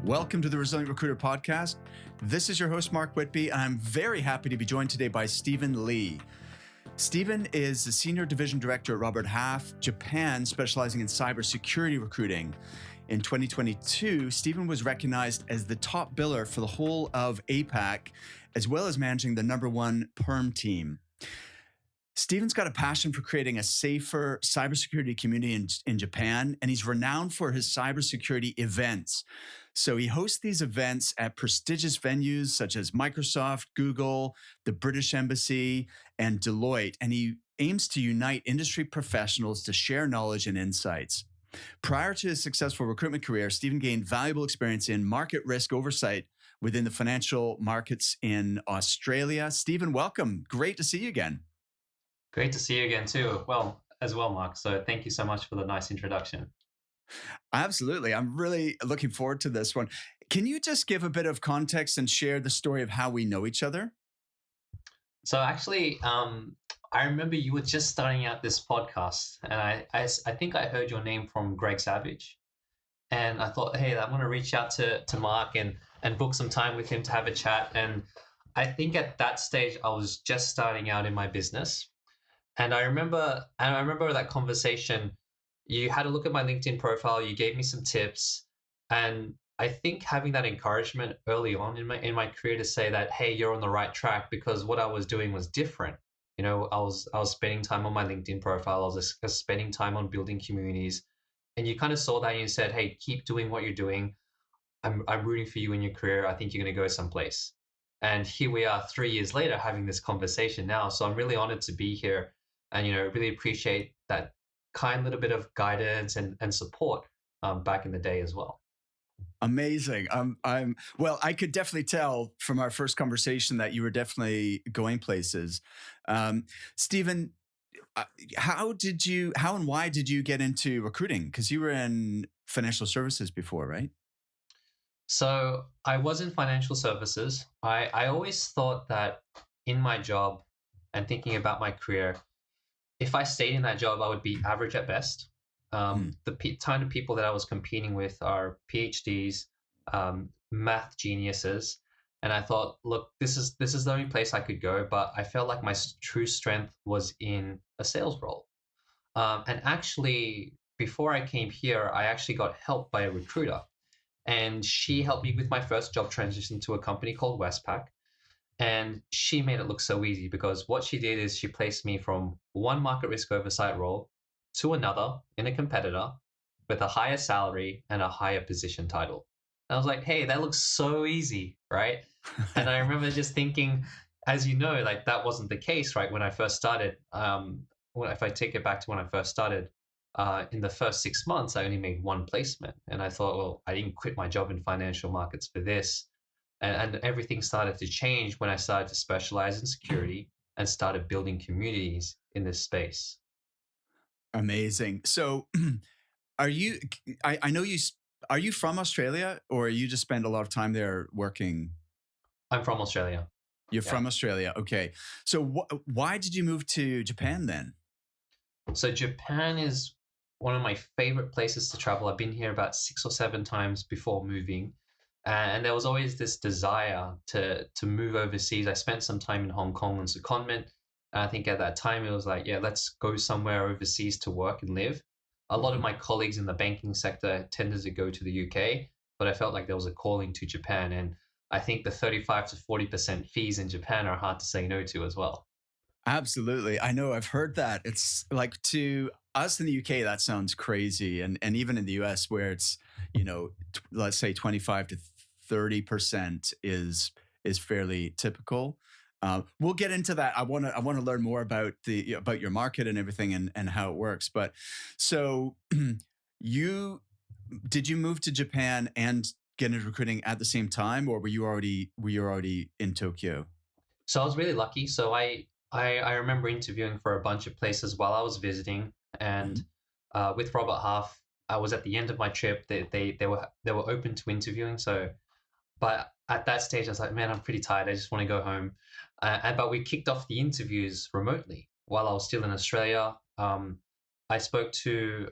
Welcome to the Resilient Recruiter Podcast. This is your host, Mark Whitby, and I'm very happy to be joined today by Stephen Lee. Stephen is the Senior Division Director at Robert Half, Japan, specializing in cybersecurity recruiting. In 2022, Stephen was recognized as the top biller for the whole of APAC, as well as managing the #1 perm team. Stephen's got a passion for creating a safer cybersecurity community in Japan, and he's renowned for his cybersecurity events. So he hosts these events at prestigious venues such as Microsoft, Google, the British Embassy, and Deloitte, and he aims to unite industry professionals to share knowledge and insights. Prior to his successful recruitment career, Stephen gained valuable experience in market risk oversight within the financial markets in Australia. Stephen, welcome. Great to see you again. Great to see you again too. Well, as well, Mark. So thank you so much for the nice introduction. Absolutely. I'm really looking forward to this one. Can you just give a bit of context and share the story of how we know each other? So actually, I remember you were just starting out this podcast, and I think I heard your name from Greg Savage, and I thought, hey, I want to reach out to Mark and book some time with him to have a chat. And I think at that stage, I was just starting out in my business. And I remember that conversation. You had a look at my LinkedIn profile. You gave me some tips, and I think having that encouragement early on in my career to say that, hey, you're on the right track, because what I was doing was different. You know, I was spending time on my LinkedIn profile. I was spending time on building communities, and you kind of saw that and you said, hey, keep doing what you're doing. I'm rooting for you in your career. I think you're going to go someplace. And here we are 3 years later having this conversation now. So I'm really honored to be here. And, really appreciate that kind little bit of guidance and support back in the day as well. Amazing. Well, I could definitely tell from our first conversation that you were definitely going places. Stephen, how and why did you get into recruiting? Because you were in financial services before, right? So I was in financial services. I always thought that in my job and thinking about my career, if I stayed in that job, I would be average at best. The kind of people that I was competing with are PhDs, math geniuses, and I thought, look, this is the only place I could go. But I felt like my true strength was in a sales role. And actually, before I came here, I actually got help by a recruiter, and she helped me with my first job transition to a company called Westpac. And she made it look so easy, because what she did is she placed me from one market risk oversight role to another in a competitor with a higher salary and a higher position title. And I was like, hey, that looks so easy, right? And I remember just thinking, as you know, like that wasn't the case, right? When I first started, if I take it back to when I first started, in the first 6 months, I only made one placement. And I thought, well, I didn't quit my job in financial markets for this. And everything started to change when I started to specialize in security and started building communities in this space. Amazing. So are you, I know are you from Australia, or you just spend a lot of time there working? I'm from Australia. You're from Australia. Okay. So why did you move to Japan then? So Japan is one of my favorite places to travel. I've been here about 6 or 7 times before moving. And there was always this desire to move overseas. I spent some time in Hong Kong on secondment. And I think at that time it was like, yeah, let's go somewhere overseas to work and live. A lot of my colleagues in the banking sector tended to go to the UK, but I felt like there was a calling to Japan. And I think the 35 to 40% fees in Japan are hard to say no to as well. Absolutely. I know, I've heard that. It's like, to us in the UK, that sounds crazy. And even in the US, where it's, let's say 25 to 30% is fairly typical. We'll get into that. I want to learn more about your market and everything, and how it works. But so did you move to Japan and get into recruiting at the same time, or were you already in Tokyo? So I was really lucky. So I remember interviewing for a bunch of places while I was visiting, and with Robert Half, I was at the end of my trip. They were open to interviewing. So, but at that stage, I was like, man, I'm pretty tired. I just want to go home. But we kicked off the interviews remotely while I was still in Australia. I spoke to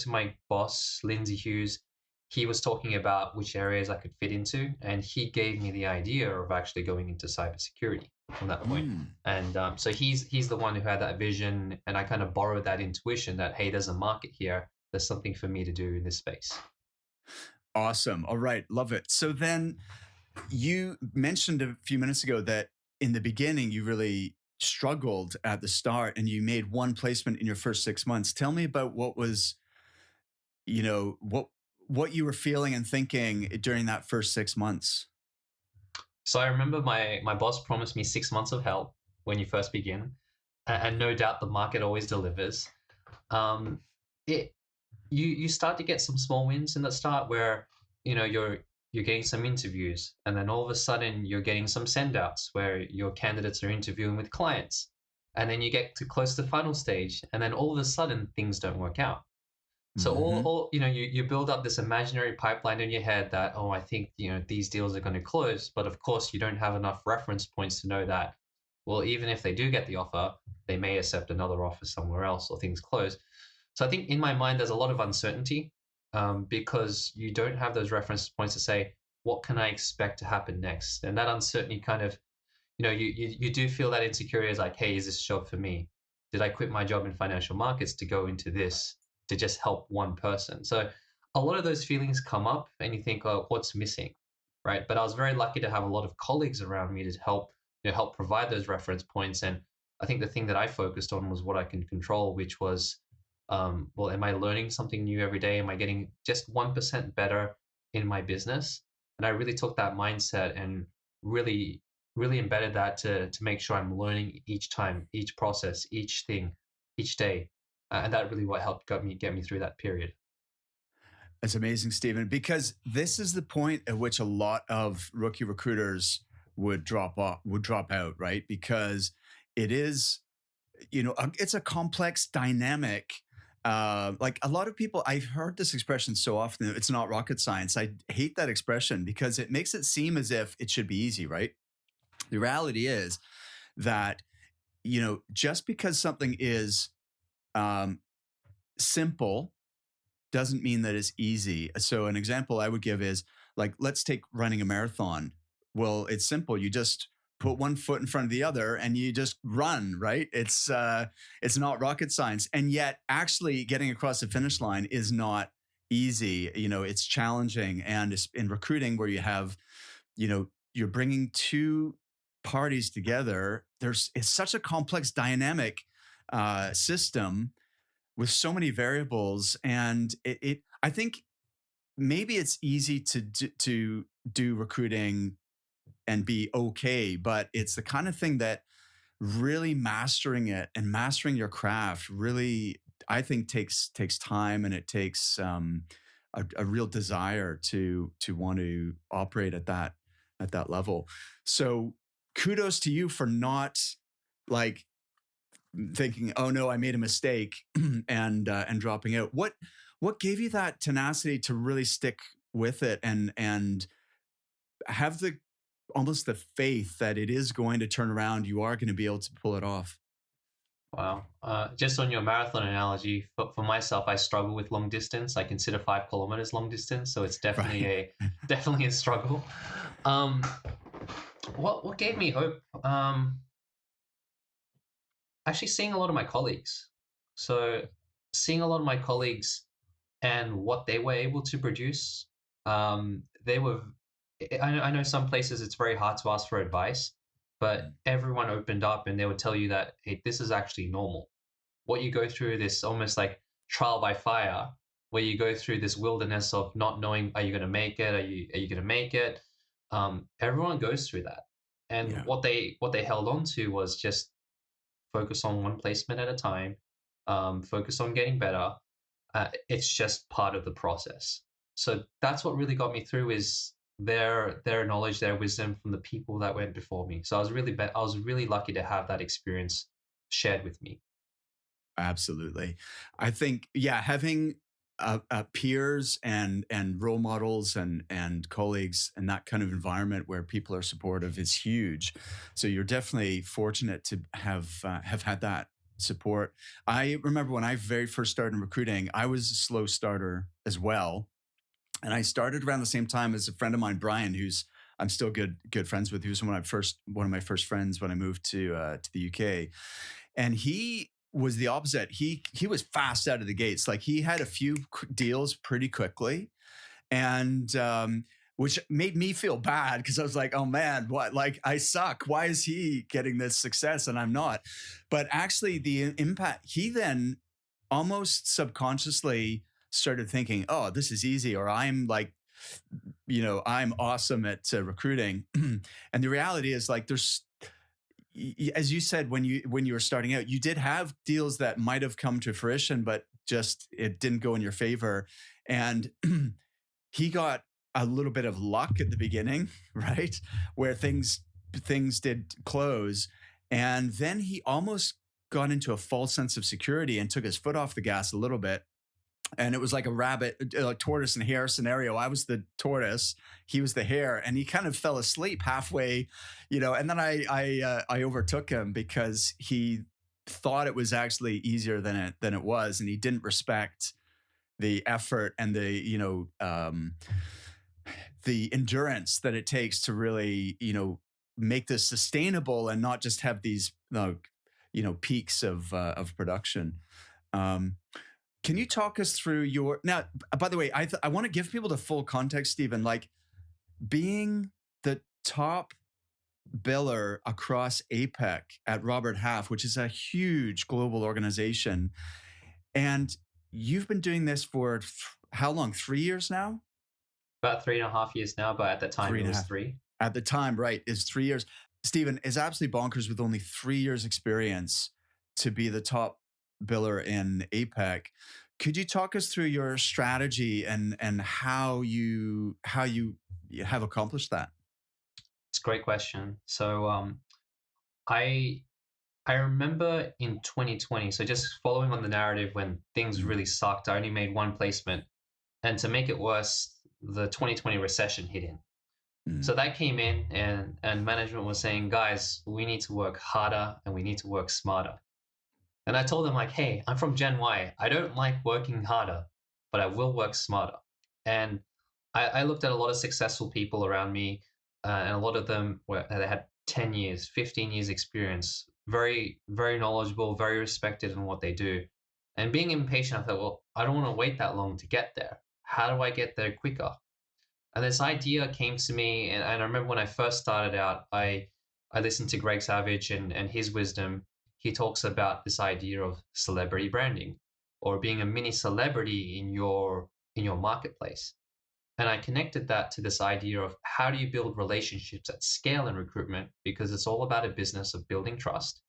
my boss, Lindsay Hughes. he was talking about which areas I could fit into, and he gave me the idea of actually going into cybersecurity from that point. Mm. And so he's the one who had that vision, and I kind of borrowed that intuition that, hey, there's a market here. There's something for me to do in this space. Awesome. All right. Love it. So then you mentioned a few minutes ago that in the beginning you really struggled at the start and you made one placement in your first 6 months. Tell me about what was, what you were feeling and thinking during that first 6 months. So I remember my boss promised me 6 months of help when you first begin, and no doubt the market always delivers. Um, it you start to get some small wins in the start where you're getting some interviews, and then all of a sudden you're getting some send outs where your candidates are interviewing with clients, and then you get to close to final stage, and then all of a sudden things don't work out. So Hmm. you build up this imaginary pipeline in your head that, oh, I think these deals are going to close, but of course you don't have enough reference points to know that, well, even if they do get the offer, they may accept another offer somewhere else or things close. So I think in my mind there's a lot of uncertainty, because you don't have those reference points to say what can I expect to happen next, and that uncertainty kind of, you do feel that insecurity is like, hey, is this job for me? Did I quit my job in financial markets to go into this to just help one person? So a lot of those feelings come up, and you think, oh, what's missing, right? But I was very lucky to have a lot of colleagues around me to help provide those reference points. And I think the thing that I focused on was what I can control, which was, well, am I learning something new every day? Am I getting just 1% better in my business? And I really took that mindset and really really embedded that to make sure I'm learning each time, each process, each thing, each day, and that really what helped get me through that period. That's amazing, Stephen, because this is the point at which a lot of rookie recruiters would drop out, right? Because it is, it's a complex dynamic. Like a lot of people, I've heard this expression so often, it's not rocket science. I hate that expression because it makes it seem as if it should be easy, right? The reality is that, just because something is um, simple doesn't mean that it's easy. So an example I would give is like, let's take running a marathon. Well, it's simple. You just put one foot in front of the other and you just run, right? It's not rocket science. And yet actually getting across the finish line is not easy. It's challenging. And it's in recruiting where you have, you're bringing two parties together. It's such a complex dynamic system with so many variables, and I think maybe it's easy to do recruiting and be okay, but it's the kind of thing that really mastering it and mastering your craft really, I think, takes time, and it takes a real desire to want to operate at that level. So kudos to you for not like thinking, "Oh no, I made a mistake," and dropping out. What gave you that tenacity to really stick with it and have the almost the faith that it is going to turn around? You are going to be able to pull it off. Wow. Just on your marathon analogy, for myself, I struggle with long distance. I consider 5 kilometers long distance, so it's definitely Right. a definitely a struggle. Um, what gave me hope? Actually, seeing a lot of my colleagues. So seeing a lot of my colleagues and what they were able to produce. They were. I know some places it's very hard to ask for advice, but everyone opened up and they would tell you that, hey, this is actually normal. What you go through, this almost like trial by fire, where you go through this wilderness of not knowing, are you going to make it? Are you going to make it? Everyone goes through that, and Yeah. what they held on to was just focus on one placement at a time, focus on getting better. It's just part of the process. So that's what really got me through is their knowledge, their wisdom from the people that went before me. So I was really lucky to have that experience shared with me. Absolutely. I think, yeah, having peers and role models and colleagues and that kind of environment where people are supportive is huge. So you're definitely fortunate to have had that support. I remember when I very first started in recruiting, I was a slow starter as well. And I started around the same time as a friend of mine, Brian, who's I'm still good friends with. He was one of my first friends when I moved to the UK, and he was the opposite. He was fast out of the gates. Like he had a few deals pretty quickly, and which made me feel bad because I was like, oh man, what? Like I suck. Why is he getting this success and I'm not? But actually, the impact he then almost subconsciously started thinking, oh, this is easy, or I'm like, I'm awesome at recruiting. And the reality is, like, as you said when you were starting out, you did have deals that might have come to fruition, but just it didn't go in your favor. And he got a little bit of luck at the beginning, right? Where things did close. And then he almost got into a false sense of security and took his foot off the gas a little bit. And it was like a tortoise and hare scenario. I was the tortoise, he was the hare, and he kind of fell asleep halfway, And then I overtook him because he thought it was actually easier than it was, and he didn't respect the effort and the endurance that it takes to really make this sustainable and not just have these peaks of production. Can you talk us through now? By the way, I want to give people the full context, Stephen. Like being the top biller across APAC at Robert Half, which is a huge global organization, and you've been doing this for how long? 3 years now? About 3.5 years now, but at the time it was 3. At the time, right, is 3 years. Stephen is absolutely bonkers with only 3 years experience to be the top biller in APAC. Could you talk us through your strategy and how you have accomplished that? It's a great question. So I remember in 2020, so just following on the narrative when things really sucked, I only made one placement. And to make it worse, the 2020 recession hit in. So that came in and management was saying, guys, we need to work harder and we need to work smarter. And I told them like, hey, I'm from Gen Y. I don't like working harder, but I will work smarter. And I looked at a lot of successful people around me, and a lot of them they had 10 years, 15 years experience, very, very knowledgeable, very respected in what they do. And being impatient, I thought, well, I don't want to wait that long to get there. How do I get there quicker? And this idea came to me, and I remember when I first started out, I listened to Greg Savage and his wisdom. He talks about this idea of celebrity branding or being a mini celebrity in your marketplace. And I connected that to this idea of how do you build relationships at scale in recruitment, because it's all about a business of building trust.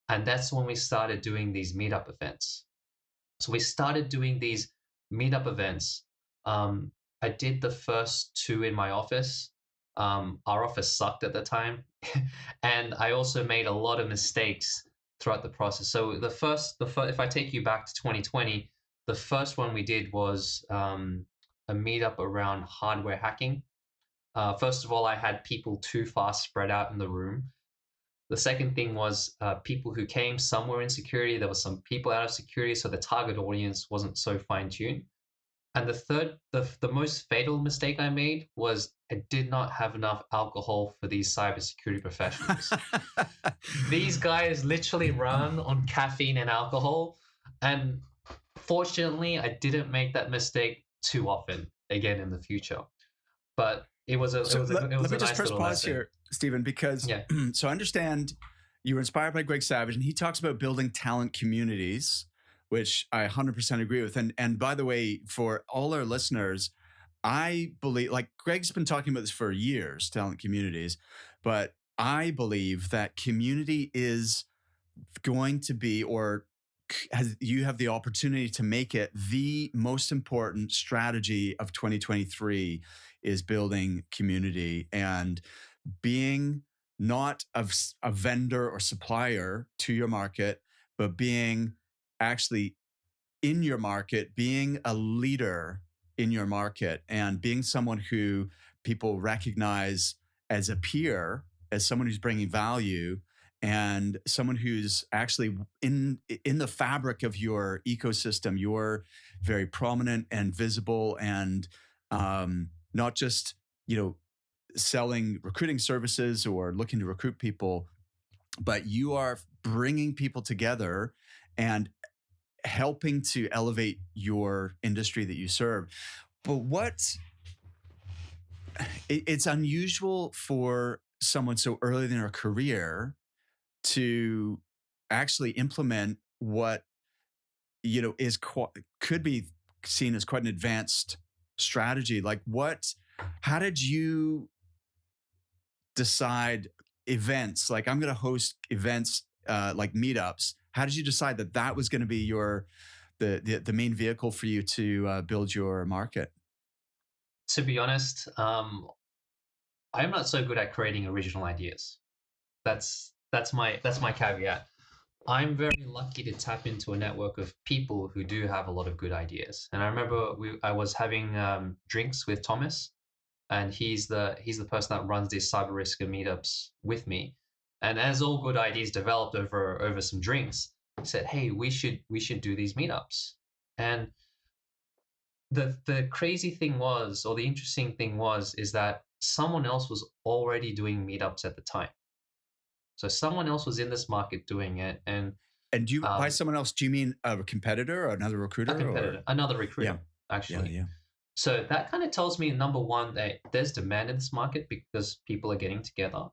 And that's when we started doing these meetup events. So we started doing these meetup events. I did the first 2 in my office. Our office sucked at the time. And I also made a lot of mistakes throughout the process. So if I take you back to 2020, the first one we did was a meetup around hardware hacking. First of all, I had people too far spread out in the room. The second thing was people who came, some were in security. There were some people out of security, so the target audience wasn't so fine-tuned. And the third, the most fatal mistake I made was I did not have enough alcohol for these cybersecurity professionals. These guys literally run on caffeine and alcohol. And fortunately, I didn't make that mistake too often again in the future. But it was a let me just nice first pause lesson here, Stephen, because so I understand you were inspired by Greg Savage, and he talks about building talent communities, which I 100% agree with. And by the way, for all our listeners, I believe, like Greg's been talking about this for years, talent communities, but I believe that community is going to be, or you have the opportunity to make it the most important strategy of 2023 is building community and being not a vendor or supplier to your market, but being actually in your market, being a leader in your market and being someone who people recognize as a peer, as someone who's bringing value and someone who's actually in the fabric of your ecosystem. You're very prominent and visible and not just, selling recruiting services or looking to recruit people, but you are bringing people together and helping to elevate your industry that you serve. But it's unusual for someone so early in their career to actually implement what is could be seen as quite an advanced strategy. Like, how did you decide events? Like, I'm going to host events, like meetups. How did you decide that was going to be the main vehicle for you to build your market? To be honest, I'm not so good at creating original ideas. That's my caveat. I'm very lucky to tap into a network of people who do have a lot of good ideas. And I remember I was having drinks with Thomas, and he's the person that runs these cyber risk meetups with me. And as all good ideas developed over some drinks, he said, "Hey, we should do these meetups." And the crazy thing was, or the interesting thing was, is that someone else was already doing meetups at the time. So someone else was in this market doing it, and By someone else, do you mean a competitor or another recruiter? a competitor, another recruiter, actually. Yeah. So that kind of tells me, number one, that there's demand in this market because people are getting together.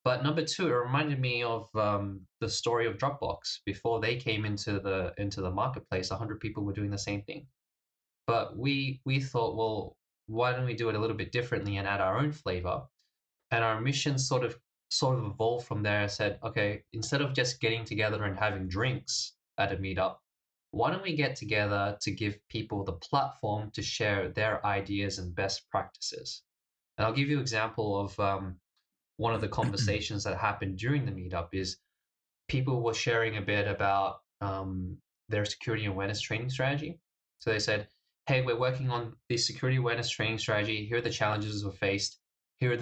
But number two, it reminded me of the story of Dropbox. Before they came into the marketplace, 100 people were doing the same thing. But we thought, well, why don't we do it a little bit differently and add our own flavor? And our mission sort of evolved from there. I said, okay, instead of just getting together and having drinks at a meetup, why don't we get together to give people the platform to share their ideas and best practices? And I'll give you an example of one of the conversations that happened during the meetup is people were sharing a bit about their security awareness training strategy. So they said, hey, we're working on this security awareness training strategy. Here are the challenges we've faced. Here are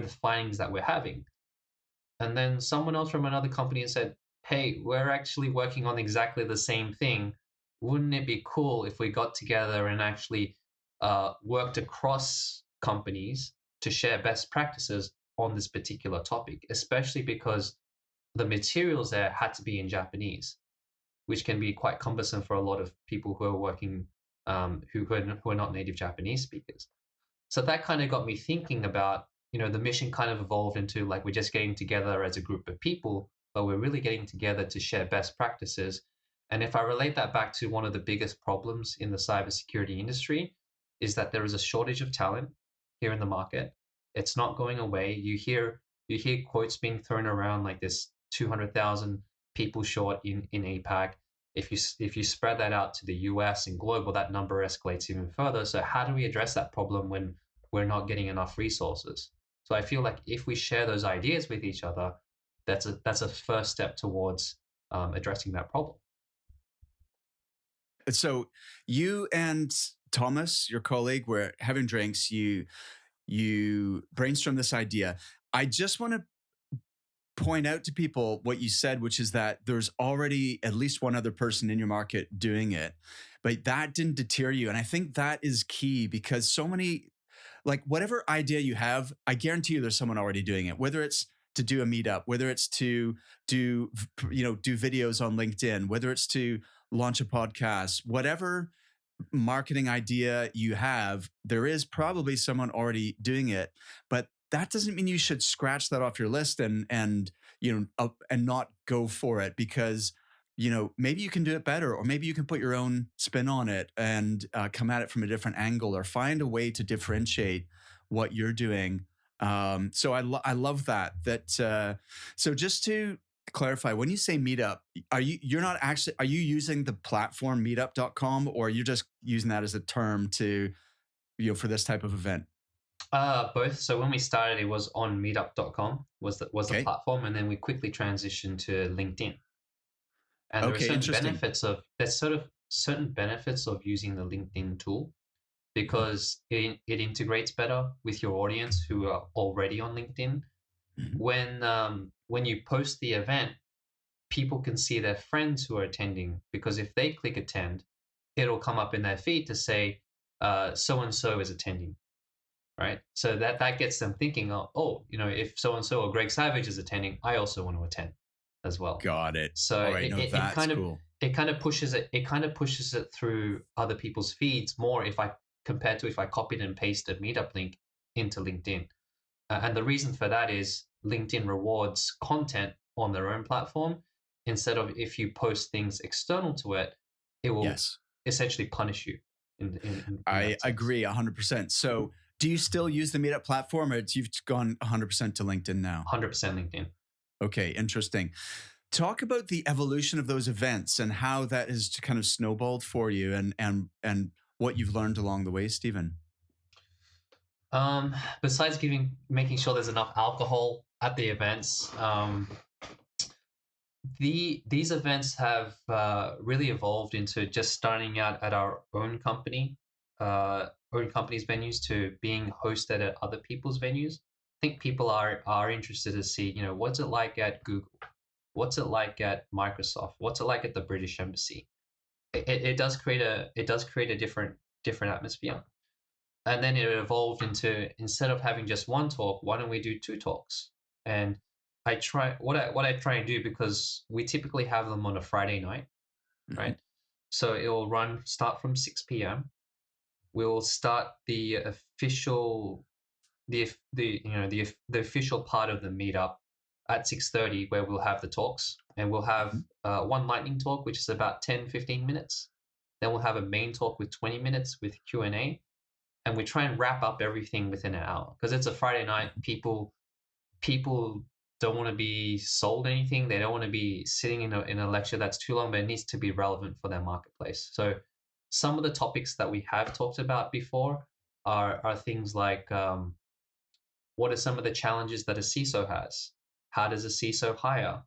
the findings that we're having. And then someone else from another company said, hey, we're actually working on exactly the same thing. Wouldn't it be cool if we got together and actually worked across companies to share best practices on this particular topic, especially because the materials there had to be in Japanese, which can be quite cumbersome for a lot of people who are working, who are not native Japanese speakers. So that kind of got me thinking about, the mission kind of evolved into, like, we're just getting together as a group of people, but we're really getting together to share best practices. And if I relate that back to one of the biggest problems in the cybersecurity industry, is that there is a shortage of talent here in the market. It's not going away. You hear quotes being thrown around like this 200,000 people short in APAC. If you spread that out to the US and global, that number escalates even further. So how do we address that problem when we're not getting enough resources? So I feel like if we share those ideas with each other, that's a first step towards addressing that problem. So you and Thomas, your colleague, were having drinks. You brainstormed this idea. I just want to point out to people what you said, which is that there's already at least one other person in your market doing it, but that didn't deter you. And I think that is key, because so many, like, whatever idea you have, I guarantee you there's someone already doing it, whether it's to do a meetup, whether it's to do videos on LinkedIn, whether it's to launch a podcast, whatever marketing idea you have, there is probably someone already doing it. But that doesn't mean you should scratch that off your list and not go for it, because maybe you can do it better, or maybe you can put your own spin on it and come at it from a different angle, or find a way to differentiate what you're doing. So I love that. So just to clarify, when you say meetup, are you using the platform meetup.com, or you're just using that as a term to for this type of event? Both. So when we started, it was on meetup.com was the platform, and then we quickly transitioned to LinkedIn. And there are certain benefits of using the LinkedIn tool, because it integrates better with your audience who are already on LinkedIn. Mm-hmm. When you post the event, people can see their friends who are attending, because if they click attend, it'll come up in their feed to say, so and so is attending, right? So that gets them thinking, if so and so or Greg Savage is attending, I also want to attend as well. Got it. So All right. No, it that's kind of cool. pushes it through other people's feeds more if I compared to if I copied and pasted a meetup link into LinkedIn. And the reason for that is LinkedIn rewards content on their own platform instead of if you post things external to it, it will Yes. essentially punish you in I that sense. agree 100%. So do you still use the Meetup platform, or you've gone 100% to LinkedIn now? 100% LinkedIn. Okay, interesting. Talk about the evolution of those events and how that has kind of snowballed for you, and what you've learned along the way, Stephen. Besides making sure there's enough alcohol at the events, these events have really evolved into just starting out at our own company's venues to being hosted at other people's venues. I think people are interested to see, what's it like at Google, what's it like at Microsoft, what's it like at the British Embassy. It does create a different atmosphere. And then it evolved into, instead of having just one talk, why don't we do two talks? And I try what I try and do, because we typically have them on a Friday night, right? So it will start from 6 p.m. We'll start the official the official part of the meetup at 6:30, where we'll have the talks, and we'll have one lightning talk, which is about 10-15 minutes. Then we'll have a main talk with 20 minutes with Q&A, and we try and wrap up everything within an hour, because it's a Friday night. People don't want to be sold anything. They don't want to be sitting in a lecture that's too long, but it needs to be relevant for their marketplace. So some of the topics that we have talked about before are things like, what are some of the challenges that a CISO has? How does a CISO hire?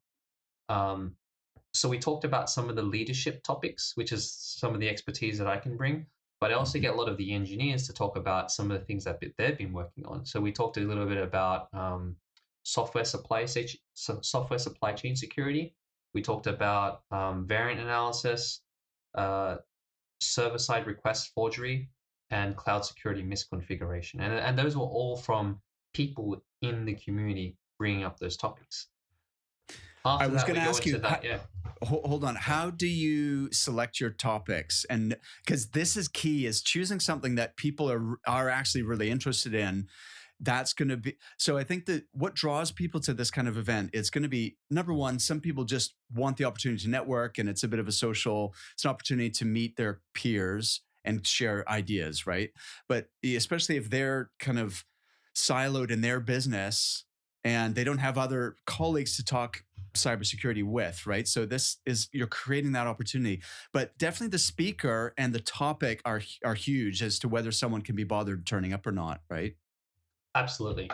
So we talked about some of the leadership topics, which is some of the expertise that I can bring. But I also get a lot of the engineers to talk about some of the things that they've been working on. So we talked a little bit about software supply chain security. We talked about variant analysis, server-side request forgery, and cloud security misconfiguration. And those were all from people in the community bringing up those topics. I After was that, going we to go ask into you, that, yeah. hold on. How do you select your topics? And because this is key, is choosing something that people are actually really interested in. That's going to be, so I think that what draws people to this kind of event is going to be, number one, some people just want the opportunity to network, and it's a bit of it's an opportunity to meet their peers and share ideas, right? But especially if they're kind of siloed in their business and they don't have other colleagues to talk cybersecurity with, right? So you're creating that opportunity. But definitely the speaker and the topic are huge as to whether someone can be bothered turning up or not, right? Absolutely.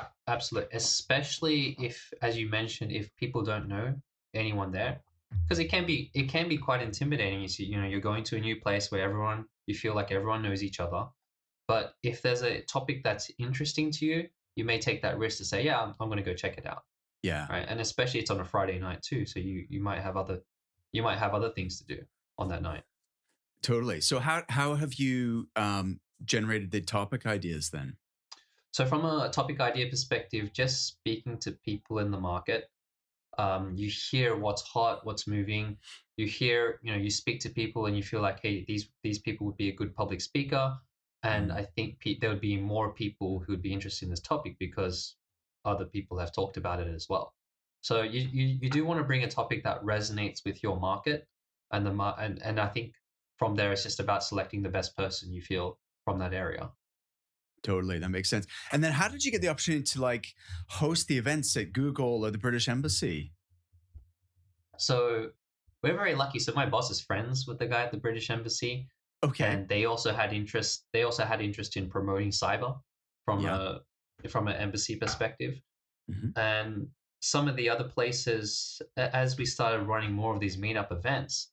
Especially if, as you mentioned, if people don't know anyone there, because it can be quite intimidating. You see, you're going to a new place where you feel like everyone knows each other. But if there's a topic that's interesting to you, you may take that risk to say, yeah, I'm going to go check it out. Yeah. Right. And especially it's on a Friday night too, so you might have other things to do on that night. Totally. So how have you generated the topic ideas then? So from a topic idea perspective, just speaking to people in the market, you hear what's hot, what's moving. You hear, you speak to people and you feel like, hey, these people would be a good public speaker. And I think there would be more people who would be interested in this topic because other people have talked about it as well. So you do want to bring a topic that resonates with your market, and I think from there it's just about selecting the best person you feel from that area. Totally. That makes sense. And then how did you get the opportunity to host the events at Google or the British Embassy? So we're very lucky. So my boss is friends with the guy at the British Embassy. Okay. And they also had interest in promoting cyber from an embassy perspective. And some of the other places, as we started running more of these meetup events,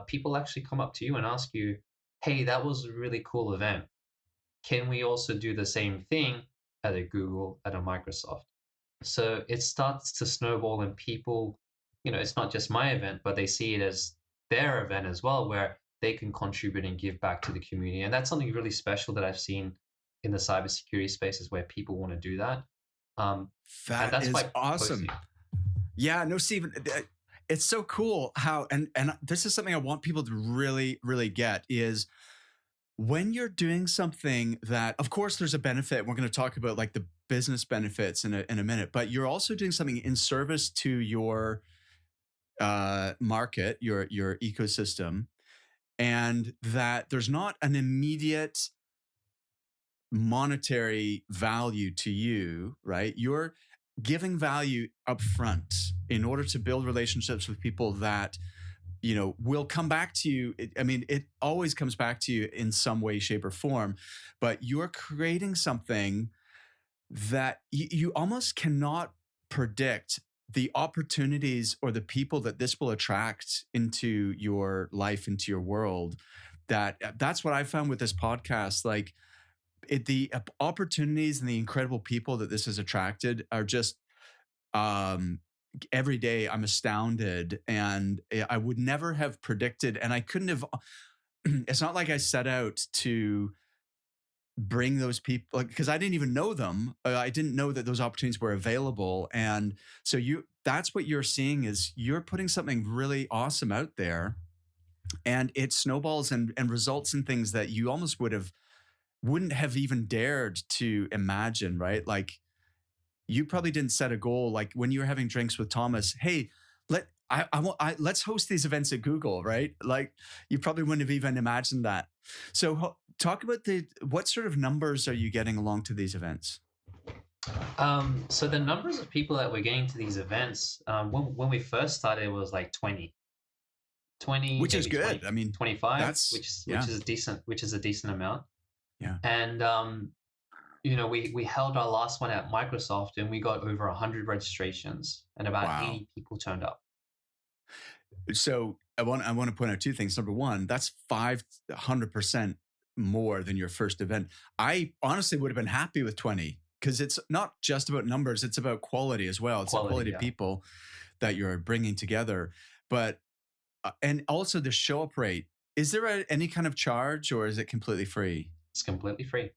people actually come up to you and ask you, hey, that was a really cool event. Can we also do the same thing at a Google, at a Microsoft? So it starts to snowball, and people, it's not just my event, but they see it as their event as well, where they can contribute and give back to the community. And that's something really special that I've seen in the cybersecurity spaces where people want to do that. And That that's is by awesome. posting. Yeah, no, Stephen, it's so cool how, and this is something I want people to really, really get is when you're doing something that, of course, there's a benefit. We're going to talk about like the business benefits in a minute, but you're also doing something in service to your market, your ecosystem, and that there's not an immediate monetary value to you, right? You're giving value up front in order to build relationships with people that will come back to you. It always comes back to you in some way, shape, or form, but you're creating something that you almost cannot predict the opportunities or the people that this will attract into your life, into your world. That's what I found with this podcast. Like the opportunities and the incredible people that this has attracted are just um, every day I'm astounded, and I would never have predicted, and I couldn't have. It's not like I set out to bring those people, like, because I didn't even know them. I didn't know that those opportunities were available, and so that's what you're seeing is you're putting something really awesome out there, and it snowballs and results in things that you almost wouldn't have even dared to imagine, right? Like you probably didn't set a goal like when you were having drinks with Thomas. Hey, let's host these events at Google, right? Like you probably wouldn't have even imagined that. So talk about what sort of numbers are you getting along to these events? So the numbers of people that we're getting to these events, when we first started, it was like 20, Which is maybe good. 20, I mean, 25, yeah. which is a decent amount. Yeah. And we held our last one at Microsoft, and we got over 100 registrations, and about 80 people turned up. So I want to point out two things. Number one, that's 500% more than your first event. I honestly would have been happy with 20 because it's not just about numbers; it's about quality as well. It's the quality of people that you're bringing together. But and also the show up rate. Is there any kind of charge, or is it completely free? It's completely free.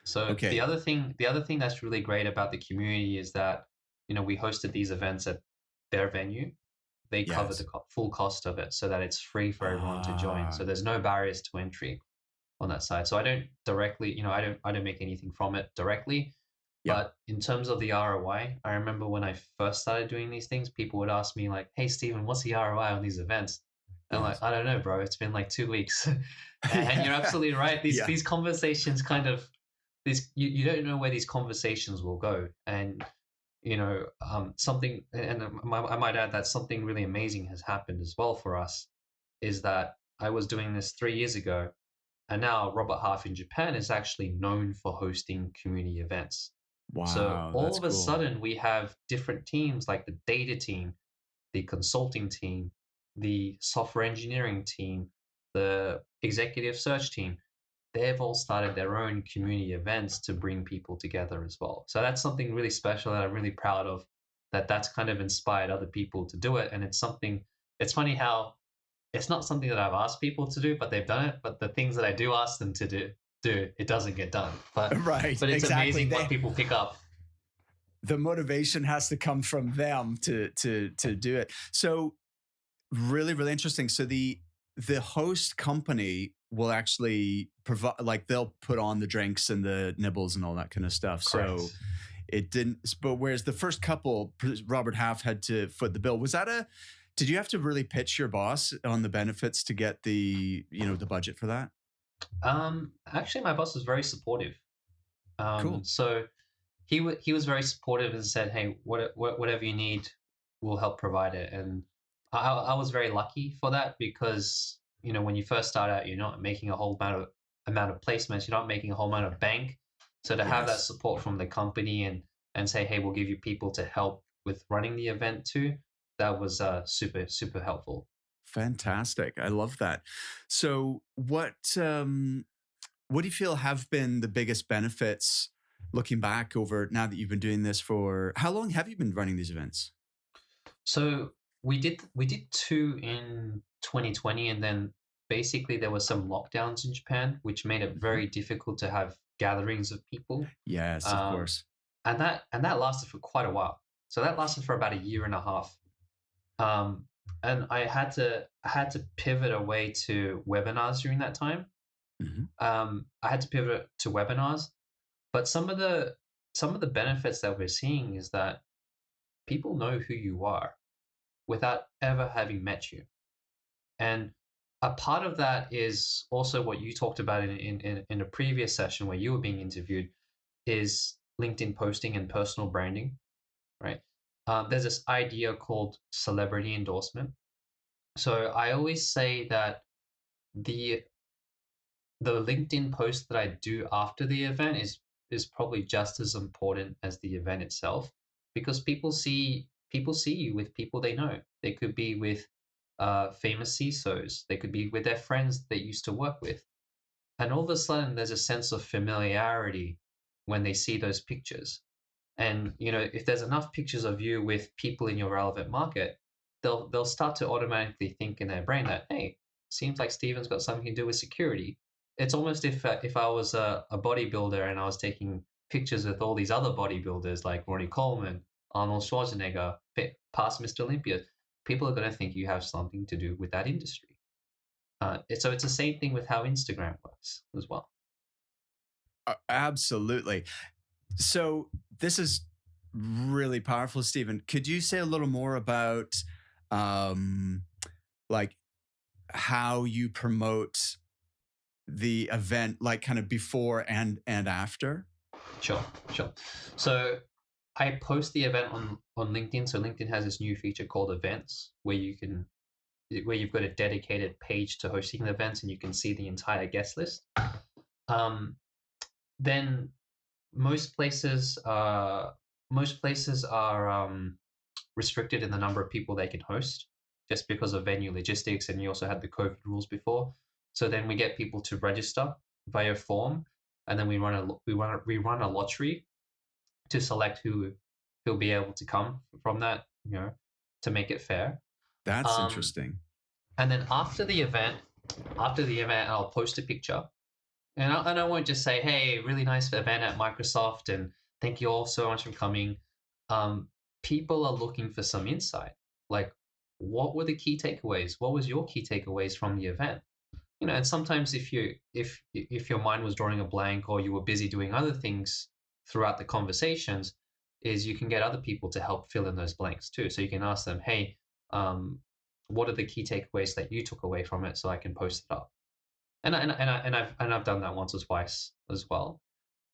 So okay. the other thing that's really great about the community is that we hosted these events at their venue. They cover the full cost of it, so that it's free for everyone to join. So there's no barriers to entry on that side. So I don't directly, I don't make anything from it directly. Yeah. But in terms of the ROI, I remember when I first started doing these things, people would ask me like, "Hey, Stephen, what's the ROI on these events?" And I'm like, "I don't know, bro. It's been like 2 weeks." And you're absolutely right. These conversations kind of you don't know where these conversations will go. And something, and I might add that something really amazing has happened as well for us, is that I was doing this 3 years ago, and now Robert Half in Japan is actually known for hosting community events. Wow. So all of a sudden we have different teams like the data team, the consulting team, the software engineering team, the executive search team. They've all started their own community events to bring people together as well. So that's something really special that I'm really proud of, that's kind of inspired other people to do it. And it's funny how it's not something that I've asked people to do, but they've done it. But the things that I do ask them to do, it doesn't get done. But it's amazing what people pick up. The motivation has to come from them to do it. So really, really interesting. So the host company will actually provide, like they'll put on the drinks and the nibbles and all that kind of stuff. Correct. So it didn't, but whereas the first couple, Robert Half had to foot the bill. Did you have to really pitch your boss on the benefits to get the budget for that? Actually my boss was very supportive. Cool. So he was very supportive and said, "Hey, whatever you need, we'll help provide it." And I was very lucky for that because when you first start out, you're not making a whole amount of placements, you're not making a whole amount of bank. So to have that support from the company and say, "Hey, we'll give you people to help with running the event too," that was super, super helpful. Fantastic. I love that. So what do you feel have been the biggest benefits looking back over now that you've been doing this for how long have you been running these events? So we did 2 in 2020, and then basically there were some lockdowns in Japan, which made it Mhm. very difficult to have gatherings of people. Yes, of Um, course. and that lasted for quite a while. So that lasted for about a year and a half. Um, and I had to pivot away to webinars during that time. Mhm. I had to pivot to webinars, but some of the benefits that we're seeing is that people know who you are without ever having met you. And a part of that is also what you talked about in a previous session where you were being interviewed is LinkedIn posting and personal branding, right? There's this idea called celebrity endorsement. So I always say that the the LinkedIn post that I do after the event is probably just as important as the event itself because people see you with people they know. They could be with famous CISOs. They could be with their friends they used to work with. And all of a sudden, there's a sense of familiarity when they see those pictures. And if there's enough pictures of you with people in your relevant market, they'll start to automatically think in their brain that, hey, seems like Steven's got something to do with security. It's almost if I was a bodybuilder and I was taking pictures with all these other bodybuilders like Ronnie Coleman, Arnold Schwarzenegger, past Mr. Olympia, people are going to think you have something to do with that industry. So it's the same thing with how Instagram works as well. Absolutely. So this is really powerful, Stephen. Could you say a little more about um, like how you promote the event, like kind of before and after? Sure, sure. So I post the event on LinkedIn. So LinkedIn has this new feature called events where you've got a dedicated page to hosting the events and you can see the entire guest list. Um, then most places are restricted in the number of people they can host just because of venue logistics, and you also had the COVID rules before. So then we get people to register via form, and then we run a lottery to select who'll be able to come from that, to make it fair. That's Um, interesting. and then after the event, I'll post a picture, and I won't just say, "Hey, really nice event at Microsoft, and thank you all so much for coming." Um, People are looking for some insight, like what were the key takeaways? What was your key takeaways from the event? And sometimes if your mind was drawing a blank or you were busy doing other things throughout the conversations, is you can get other people to help fill in those blanks too. So you can ask them, "Hey, um, what are the key takeaways that you took away from it, so I can post it up?" And I've done that once or twice as well.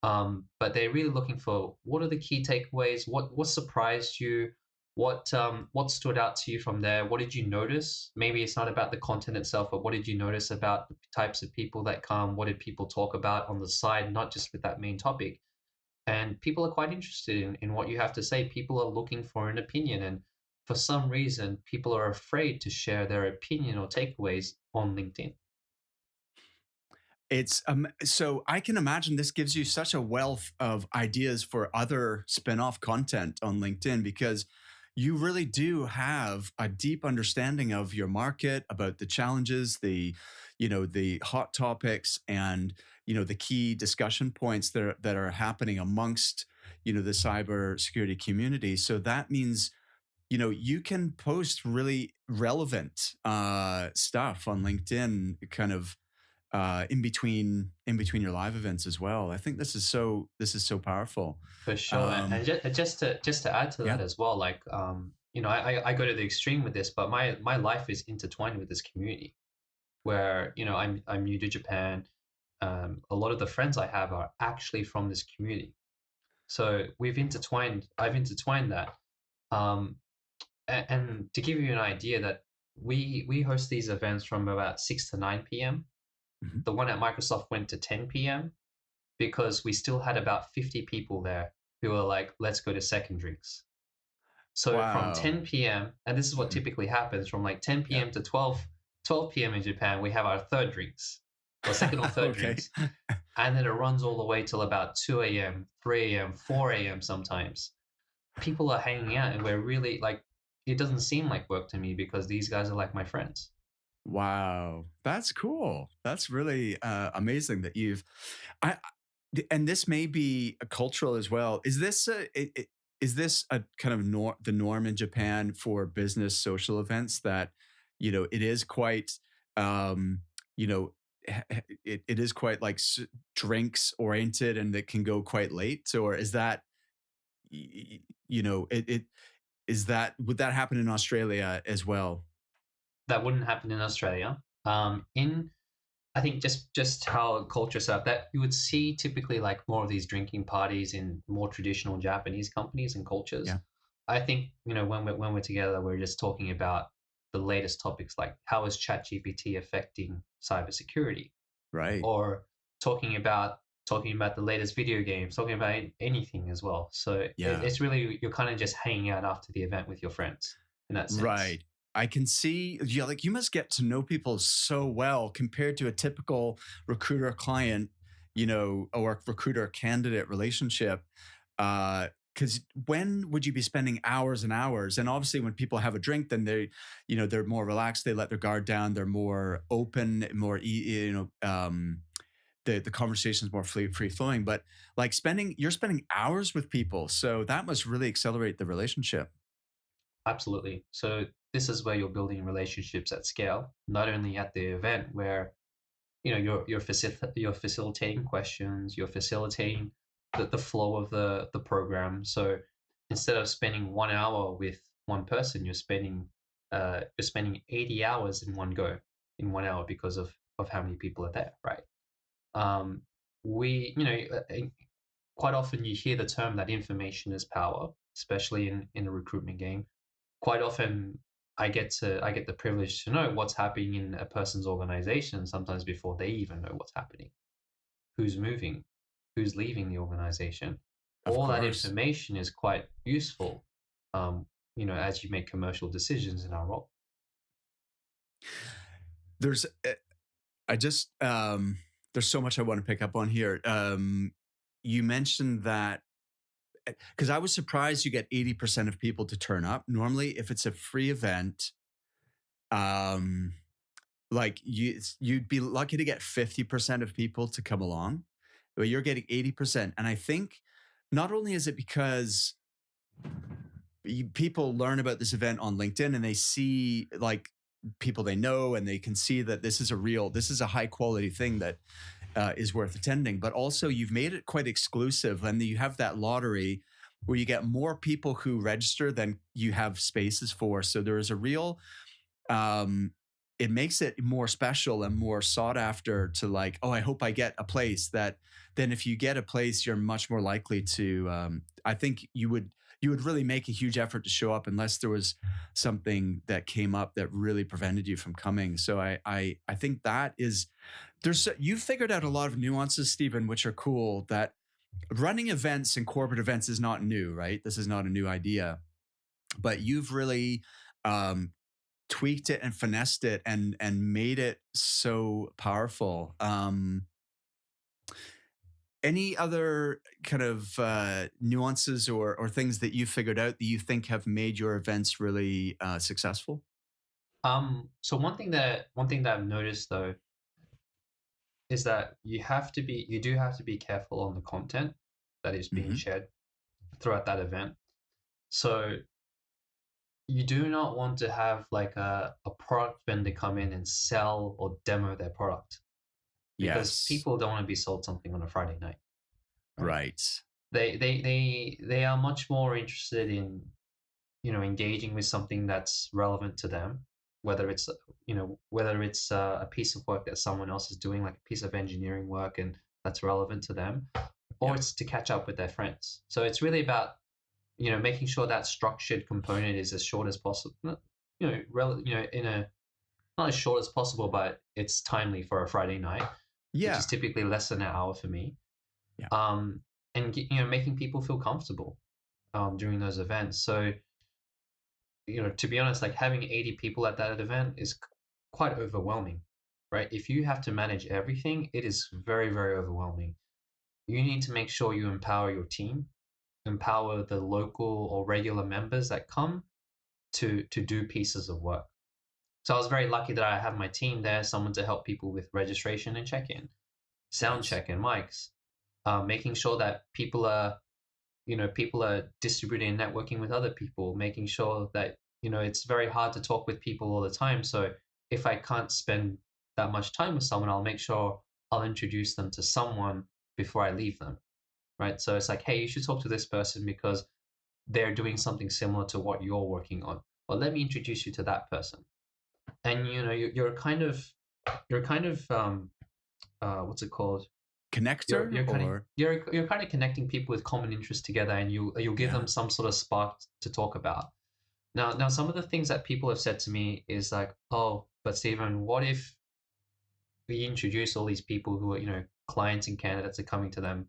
But they're really looking for what are the key takeaways, what surprised you, what stood out to you from there, what did you notice? Maybe it's not about the content itself, but what did you notice about the types of people that come? What did people talk about on the side, not just with that main topic? And people are quite interested in what you have to say. People are looking for an opinion, and for some reason, people are afraid to share their opinion or takeaways on LinkedIn. It's so I can imagine this gives you such a wealth of ideas for other spin-off content on LinkedIn because you really do have a deep understanding of your market, about the challenges, the hot topics, and the key discussion points that are happening amongst the cyber security community. So that means you can post really relevant stuff on LinkedIn, kind of in between your live events as well. I think this is so powerful. For sure, and Um, just to add to yeah. that as well, like I go to the extreme with this, but my life is intertwined with this community where I'm new to Japan. A lot of the friends I have are actually from this community, so I've intertwined that. Um, and to give you an idea, that we host these events from about 6 to 9 p.m. Mhm. The one at Microsoft went to 10 p.m. because we still had about 50 people there who were like, let's go to second drinks. So from Wow. 10 p.m., and this is what Mhm. typically happens from like 10 Yeah. p.m. to 12 p.m. in Japan, we have our third drinks, or second or third Okay. drinks. And then it runs all the way till about 2 a.m., 3 a.m., 4 a.m. sometimes. People are hanging out, and we're really like, it doesn't seem like work to me because these guys are like my friends. Wow, that's cool. That's really amazing that I, and this may be a cultural as well. Is this a kind of the norm in Japan for business social events that, it is quite, you know, it is quite like drinks oriented and it can go quite late, or is that, it is that would that happen in Australia as well? That wouldn't happen in Australia. In I think just how culture set up, that you would see typically like more of these drinking parties in more traditional Japanese companies and cultures. Yeah, I think when we're together, we're just talking about the latest topics like how is ChatGPT affecting cybersecurity, right. or talking about talking about the latest video games, talking about anything as well. So Yeah. it's really you're kind of just hanging out after the event with your friends in that sense. Right. I can see, yeah, like you must get to know people so well compared to a typical recruiter client, or recruiter candidate relationship. Because when would you be spending hours and hours? And obviously, when people have a drink, then they're more relaxed. They let their guard down. They're more open, more, the conversation is more free flowing. But like you're spending hours with people, so that must really accelerate the relationship. Absolutely. So this is where you're building relationships at scale, not only at the event where you're facilitating questions, you're facilitating the flow of the program. So instead of spending 1 hour with one person, you're spending 80 hours in one go in 1 hour because of how many people are there, right? Um, we quite often you hear the term that information is power, especially in a recruitment game. Quite often I get the privilege to know what's happening in a person's organization sometimes before they even know what's happening, who's moving, who's leaving the organization. Of All that course. information is quite useful, um, as you make commercial decisions in our role. There's I just there's so much I want to pick up on here. You mentioned that because I was surprised you get 80% of people to turn up. Normally, if it's a free event, um, like you'd be lucky to get 50% of people to come along, but you're getting 80%. And I think not only is it because people learn about this event on LinkedIn and they see like people they know and they can see that this is a high quality thing that is worth attending. But also, you've made it quite exclusive, and you have that lottery where you get more people who register than you have spaces for. So there is a real um, it makes it more special and more sought after to like, oh, I hope I get a place that then if you get a place, you're much more likely to, I think you would really make a huge effort to show up unless there was something that came up that really prevented you from coming. So I think that is, you've figured out a lot of nuances, Stephen, which are cool that running events and corporate events is not new, right? This is not a new idea, but you've really, um, tweaked it and finessed it and made it so powerful. Any other kind of nuances or things that you figured out that you think have made your events really successful? So one thing that I've noticed though is that you do have to be careful on the content that is being Hmm. shared throughout that event. So you do not want to have like a product vendor come in and sell or demo their product, because Yes. people don't want to be sold something on a Friday night, right? Right. They are much more interested in engaging with something that's relevant to them, whether it's a piece of work that someone else is doing, like a piece of engineering work, and that's relevant to them, or Yeah. it's to catch up with their friends. So it's really about making sure that structured component is as short as possible. In a not as short as possible, but it's timely for a Friday night, which is Yeah. typically less than an hour for me. Yeah. Um, and making people feel comfortable during those events. So to be honest, like having 80 people at that event is quite overwhelming, right? If you have to manage everything, it is very, very overwhelming. You need to make sure you empower your team, empower the local or regular members that come to do pieces of work. So I was very lucky that I have my team there, someone to help people with registration and check-in, sound Nice. check and mics, making sure that people are distributing and networking with other people, making sure that, it's very hard to talk with people all the time. So if I can't spend that much time with someone, I'll make sure I'll introduce them to someone before I leave them. Right. So it's like, hey, you should talk to this person because they're doing something similar to what you're working on. Well, let me introduce you to that person. And you're kind of what's it called? You're Connector you're kind of or you're kind of connecting people with common interests together, and you'll give yeah. them some sort of spark to talk about. Now, some of the things that people have said to me is like, oh, but Stephen, what if we introduce all these people who are, clients and candidates are coming to them?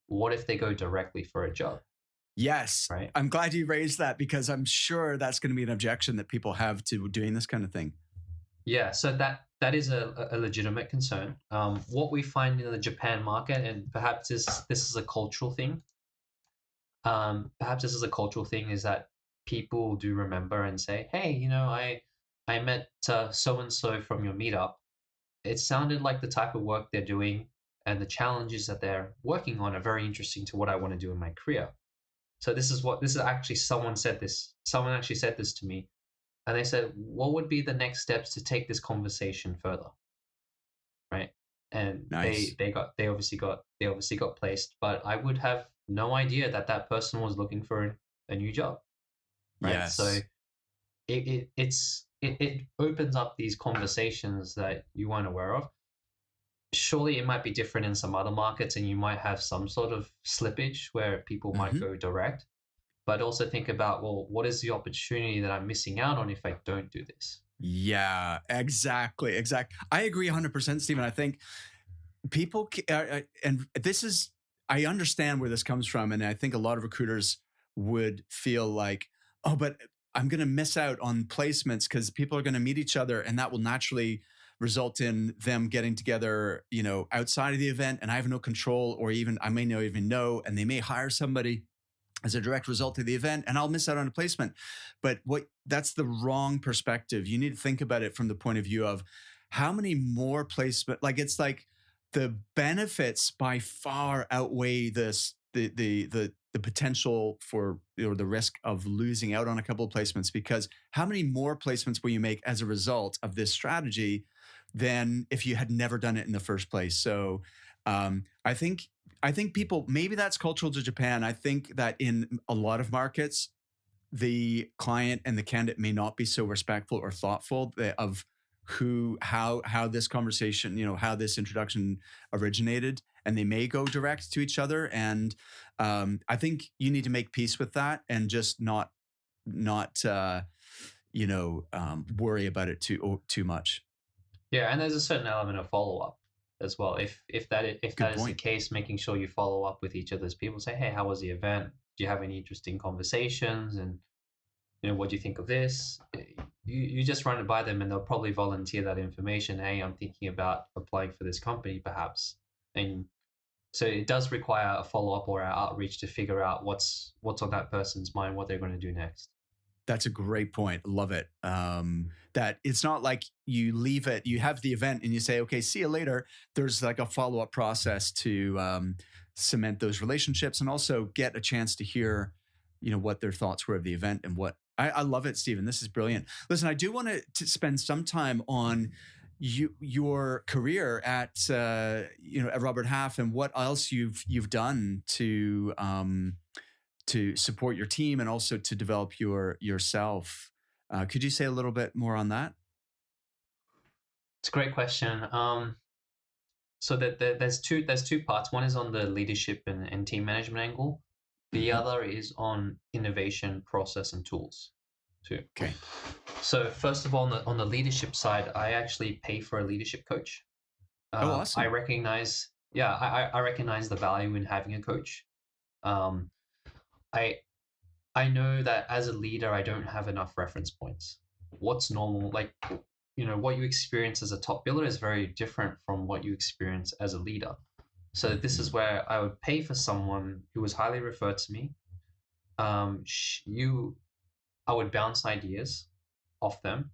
What if they go directly for a job, Yes. right? I'm glad you raised that because I'm sure that's going to be an objection that people have to doing this kind of thing. Yeah, so that is a legitimate concern. What we find in the Japan market, and perhaps this is a cultural thing. Perhaps this is a cultural thing, is that people do remember and say, "Hey, I met so and so from your meetup. It sounded like the type of work they're doing and the challenges that they're working on are very interesting to what I want to do in my career." So this is actually someone actually said this to me, and they said, "What would be the next steps to take this conversation further?" Right? And Nice. they obviously got placed, but I would have no idea that that person was looking for a new job, right? So Yes. it opens up these conversations that you weren't aware of. Surely it might be different in some other markets, and you might have some sort of slippage where people might Hmm. go direct. But also think about, well, what is the opportunity that I'm missing out on if I don't do this? Yeah, exactly. Exactly. I agree 100%, Stephen. I think people, and this is, I understand where this comes from. And I think a lot of recruiters would feel like, oh, but I'm going to miss out on placements because people are going to meet each other and that will naturally result in them getting together, outside of the event. And I have no control, or even I may not even know, and they may hire somebody as a direct result of the event and I'll miss out on a placement. But that's the wrong perspective. You need to think about it from the point of view of how many more placement, like it's like the benefits by far outweigh the potential for, or the risk of losing out on a couple of placements, because how many more placements will you make as a result of this strategy than if you had never done it in the first place? So I think people, maybe that's cultural to Japan. I think that in a lot of markets, the client and the candidate may not be so respectful or thoughtful of how this conversation, how this introduction originated, and they may go direct to each other. And I think you need to make peace with that and just not worry about it too much. Yeah, and there's a certain element of follow up as well. If that Good is the point. case, making sure you follow up with each other's people. Say, hey, how was the event? Do you have any interesting conversations? And what do you think of this? You just run it by them, and they'll probably volunteer that information. Hey, I'm thinking about applying for this company, perhaps. And so it does require a follow up or an outreach to figure out what's on that person's mind, what they're going to do next. That's a great point. Love it. That it's not like you leave it, you have the event and you say, okay, see you later. There's like a follow up process to cement those relationships and also get a chance to hear, what their thoughts were of the event and what. I love it, Stephen. This is brilliant. Listen, I do want to spend some time on your career at Robert Half and what else you've done to support your team and also to develop yourself. Could you say a little bit more on that? It's a great question. So there's two parts. One is on the leadership and team management angle. The Hmm. other is on innovation, process, and tools too. Okay. So first of all, on the leadership side, I actually pay for a leadership coach. Oh, I awesome. recognize, yeah, I recognize the value in having a coach. Um, I I know that as a leader, I don't have enough reference points. What's normal, like, what you experience as a top biller is very different from what you experience as a leader. So this is Hmm. where I would pay for someone who was highly referred to me. I would bounce ideas off them.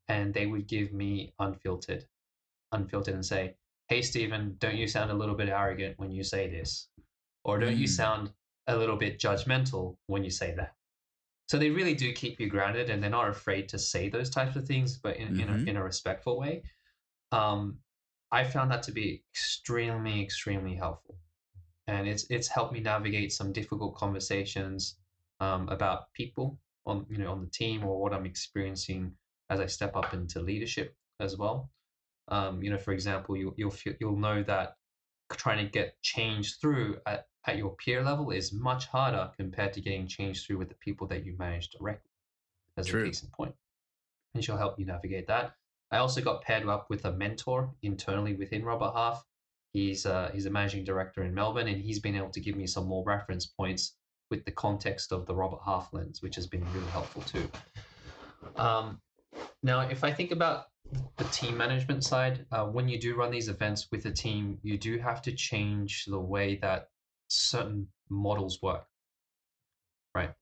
and they would give me unfiltered and say, "Hey, Stephen, don't you sound a little bit arrogant when you say this? Or don't you Mm. sound a little bit judgmental when you say that?" So they really do keep you grounded, and they're not afraid to say those types of things, but Mm-hmm. in a respectful way. Um, I found that to be extremely, extremely helpful, and it's helped me navigate some difficult conversations about people on on the team, or what I'm experiencing as I step up into leadership as well. For example, you'll know that trying to get change through at your peer level is much harder compared to getting change through with the people that you manage directly, as a True. case in point. And she'll help you navigate that. I also got paired up with a mentor internally within Robert Half. He's a managing director in Melbourne, and he's been able to give me some more reference points with the context of the Robert Half lens, which has been really helpful too. Um, Now, if I think about the team management side, when you do run these events with a team, you do have to change the way that certain models work, right?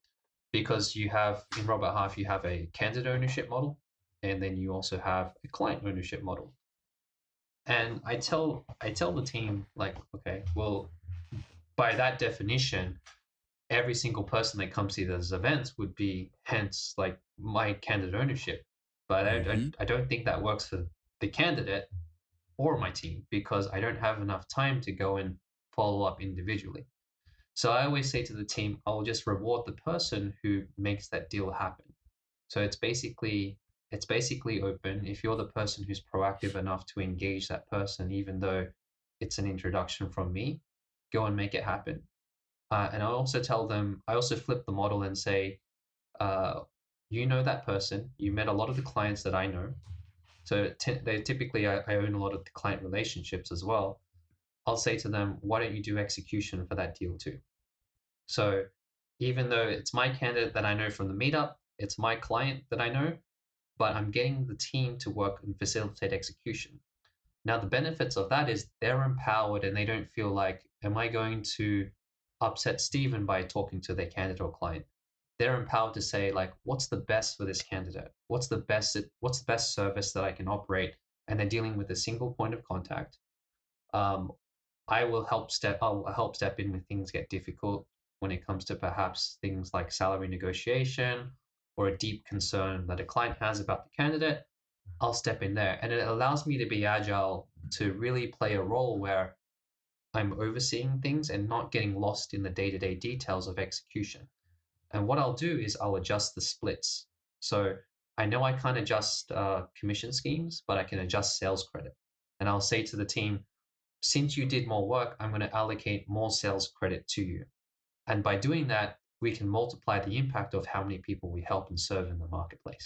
Because you have in Robert Half, you have a candidate ownership model, and then you also have a client ownership model. And I tell the team, like, okay, well, by that definition, every single person that comes to those events would be hence like my candidate ownership. But Mm-hmm. I don't think that works for the candidate or my team, because I don't have enough time to go and follow up individually. So I always say to the team, I'll just reward the person who makes that deal happen. So it's basically open. If you're the person who's proactive enough to engage that person, even though it's an introduction from me, go and make it happen. And I also tell them, I also flip the model and say, uh, you know that person, you met a lot of the clients that I know. So they typically, I own a lot of the client relationships as well. I'll say to them, why don't you do execution for that deal too? So even though it's my candidate that I know from the meetup, it's my client that I know, but I'm getting the team to work and facilitate execution. Now, the benefits of that is they're empowered, and they don't feel like, am I going to upset Stephen by talking to their candidate or client? They're empowered to say, like, what's the best for this candidate? What's the best service that I can operate? And they're dealing with a single point of contact. Um, I'll help step in when things get difficult, when it comes to perhaps things like salary negotiation or a deep concern that a client has about the candidate. I'll step in there, and it allows me to be agile, to really play a role where I'm overseeing things and not getting lost in the day-to-day details of execution. And what I'll do is I'll adjust the splits. So I know I can't adjust commission schemes, but I can adjust sales credit. And I'll say to the team, since you did more work, I'm going to allocate more sales credit to you. And by doing that, we can multiply the impact of how many people we help and serve in the marketplace.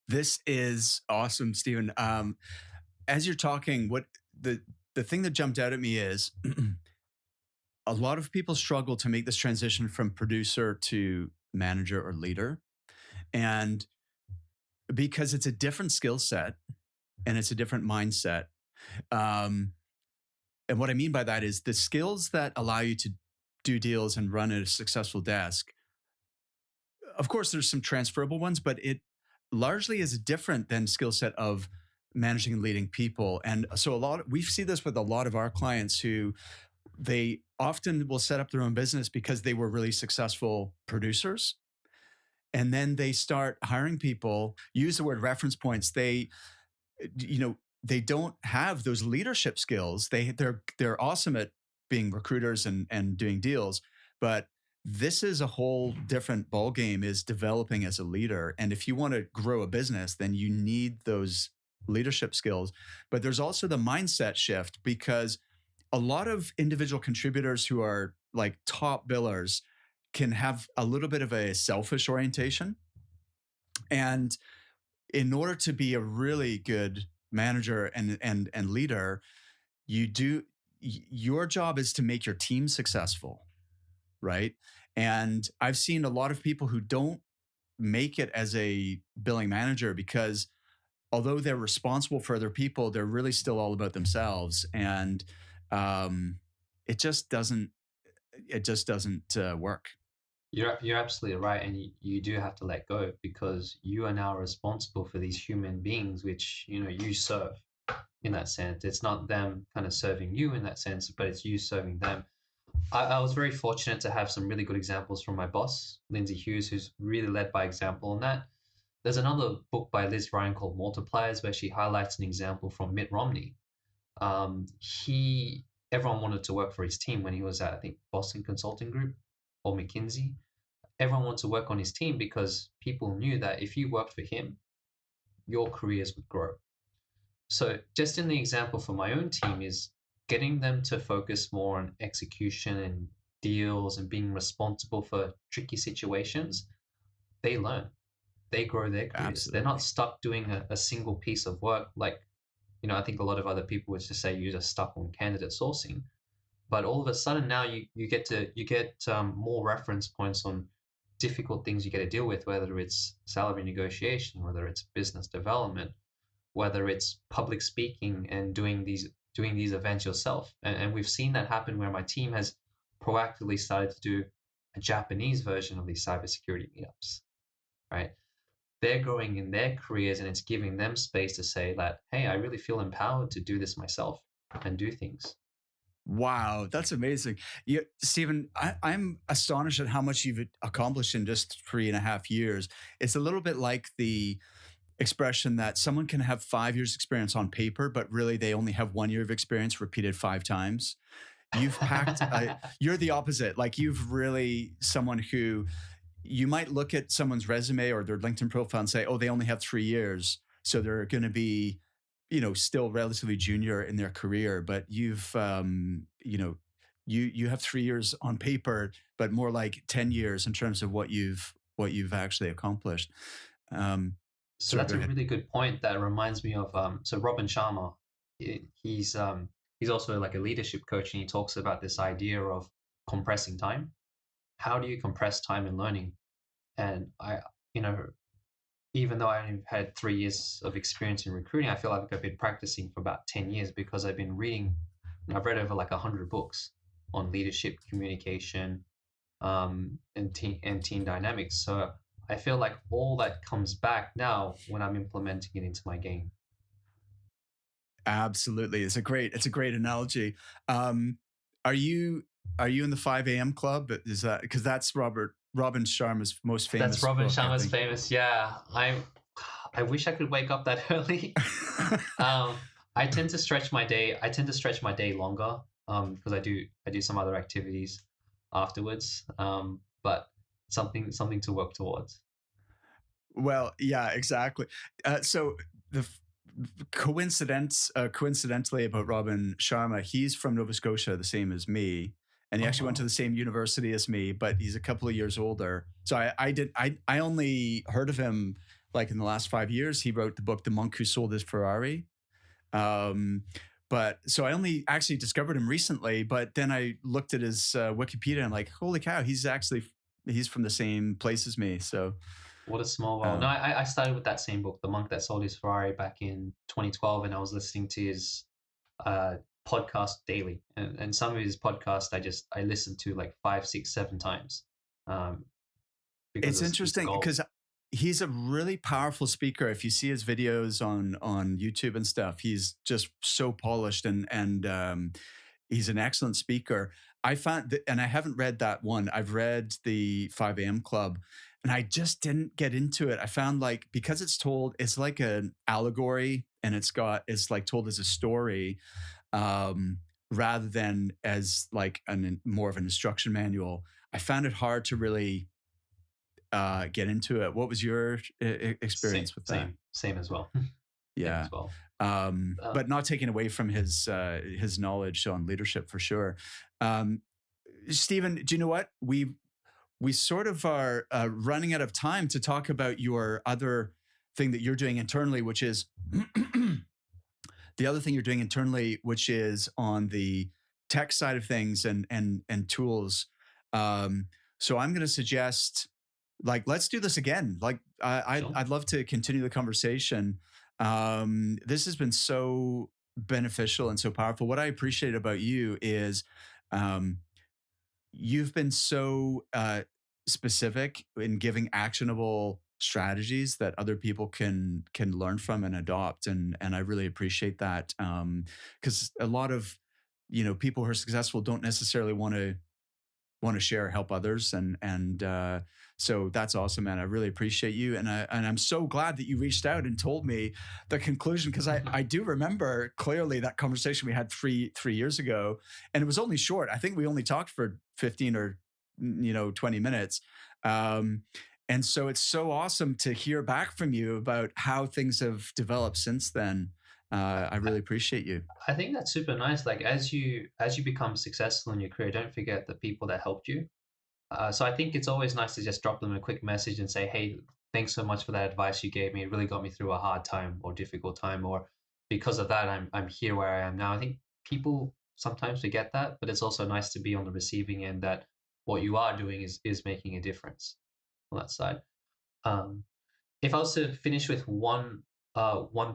This is awesome, Stephen. As you're talking, what the thing that jumped out at me is a lot of people struggle to make this transition from producer to manager or leader. And because it's a different skill set and it's a different mindset. Um, and what I mean by that is the skills that allow you to do deals and run a successful desk. Of course, there's some transferable ones, but it largely is different than skill set of managing and leading people. And so we see this with a lot of our clients who they often will set up their own business because they were really successful producers. And then they start hiring people, use the word reference points. You know, they don't have those leadership skills. They're awesome at being recruiters and doing deals, but this is a whole different ball game, is developing as a leader. And if you want to grow a business, then you need those leadership skills. But there's also the mindset shift, because a lot of individual contributors who are like top billers can have a little bit of a selfish orientation. And in order to be a really good manager and leader, your job is to make your team successful, right? And I've seen a lot of people who don't make it as a billing manager because although they're responsible for other people, they're really still all about themselves, and um, it just doesn't work. You're absolutely right, and you do have to let go because you are now responsible for these human beings, which you serve in that sense. It's not them kind of serving you in that sense, but it's you serving them. I was very fortunate to have some really good examples from my boss, Lindsay Hughes, who's really led by example on that. There's another book by Liz Ryan called Multipliers, where she highlights an example from Mitt Romney. He Everyone wanted to work for his team when he was at, I think, Boston Consulting Group or McKinsey. Everyone wanted to work on his team because people knew that if you worked for him, your careers would grow. So just in the example for my own team is getting them to focus more on execution and deals and being responsible for tricky situations. They learn, they grow their careers. They're not Absolutely. stuck doing a single piece of work. Like, I think a lot of other people would just say you're just stuck on candidate sourcing. But all of a sudden now you get more reference points on difficult things you get to deal with, whether it's salary negotiation, whether it's business development, whether it's public speaking and doing these events yourself. And we've seen that happen where my team has proactively started to do a Japanese version of these cybersecurity meetups, right? They're growing in their careers and it's giving them space to say that, hey, I really feel empowered to do this myself and do things. Wow, that's amazing. Stephen, I'm astonished at how much you've accomplished in just 3.5 years. It's a little bit like the expression that someone can have 5 years experience on paper, but really they only have 1 year of experience repeated 5 times. You've packed, you're the opposite. Like you've really someone who you might look at someone's resume or their LinkedIn profile and say, oh, they only have 3 years. So they're going to be, still relatively junior in their career, but you have 3 years on paper, but more like 10 years in terms of what you've actually accomplished. Um, So Sorry, that's go a ahead. really good point. That reminds me of so Robin Sharma. He's also like a leadership coach, and he talks about this idea of compressing time. How do you compress time in learning? And you know, even though I only had 3 years of experience in recruiting, I feel like I've been practicing for about 10 years because I've been reading. I've read over like 100 books on leadership, communication, and team dynamics. So I feel like all that comes back now when I'm implementing it into my game. Absolutely, it's a great analogy. Um, are you are you in the 5 a.m. club? Is that because that's Robin Sharma's most That's famous Robin book, I Sharma's think. famous. Yeah, I wish I could wake up that early. um, I tend to stretch my day. I tend to stretch my day longer because I do some other activities afterwards. But something to work towards. Well, yeah, exactly. So the coincidentally about Robin Sharma, he's from Nova Scotia, the same as me, and he Oh actually went to wow, the same university as me, but he's a couple of years older. So I only heard of him like in the last 5 years. He wrote the book The Monk Who Sold His Ferrari. Um, but so I only actually discovered him recently, but then I looked at his Wikipedia and I'm like, holy cow, he's from the same place as me. So what a small world. No, um, I started with that same book, The Monk That Sold His Ferrari, back in 2012, and I was listening to his uh, podcast daily, and some of his podcasts I listened to like five, six, 7 times, um, because it's it's interesting gold. because he's a really powerful speaker. If you see his videos on YouTube and stuff, he's just so polished and he's an excellent speaker. I found that, and I haven't read that one. I've read the 5 a.m. Club, and I just didn't get into it. I found like because it's like an allegory, and it's like told as a story, um, rather than as like an more of an instruction manual. I found it hard to really get into it. What was your Same, experience with that? same as well. Same Yeah. as well. But not taking away from his knowledge on leadership for sure. Um, Stephen, do you know what we sort of are running out of time to talk about your other thing that you're doing internally, which is the other thing you're doing internally, which is on the tech side of things and tools. Um, so I'm going to suggest, like, let's do this again. Like, Sure. I'd love to continue the conversation. This has been so beneficial and so powerful. What I appreciate about you is um, you've been so specific in giving actionable strategies that other people can learn from and adopt, and I really appreciate that, because a lot of people who are successful don't necessarily want to share, help others, and so that's awesome, man. I really appreciate you, and I'm so glad that you reached out and told me the conclusion, because I do remember clearly that conversation we had three years ago, and it was only short. I think we only talked for 15 or 20 minutes. Um, and so it's so awesome to hear back from you about how things have developed since then. I really appreciate you. I think that's super nice. Like as you become successful in your career, don't forget the people that helped you. So I think it's always nice to just drop them a quick message and say, "Hey, thanks so much for that advice you gave me. It really got me through a hard time or difficult time, or because of that, I'm here where I am now." I think people sometimes forget that, but it's also nice to be on the receiving end that what you are doing is making a difference on that side. Um, if I was to finish with one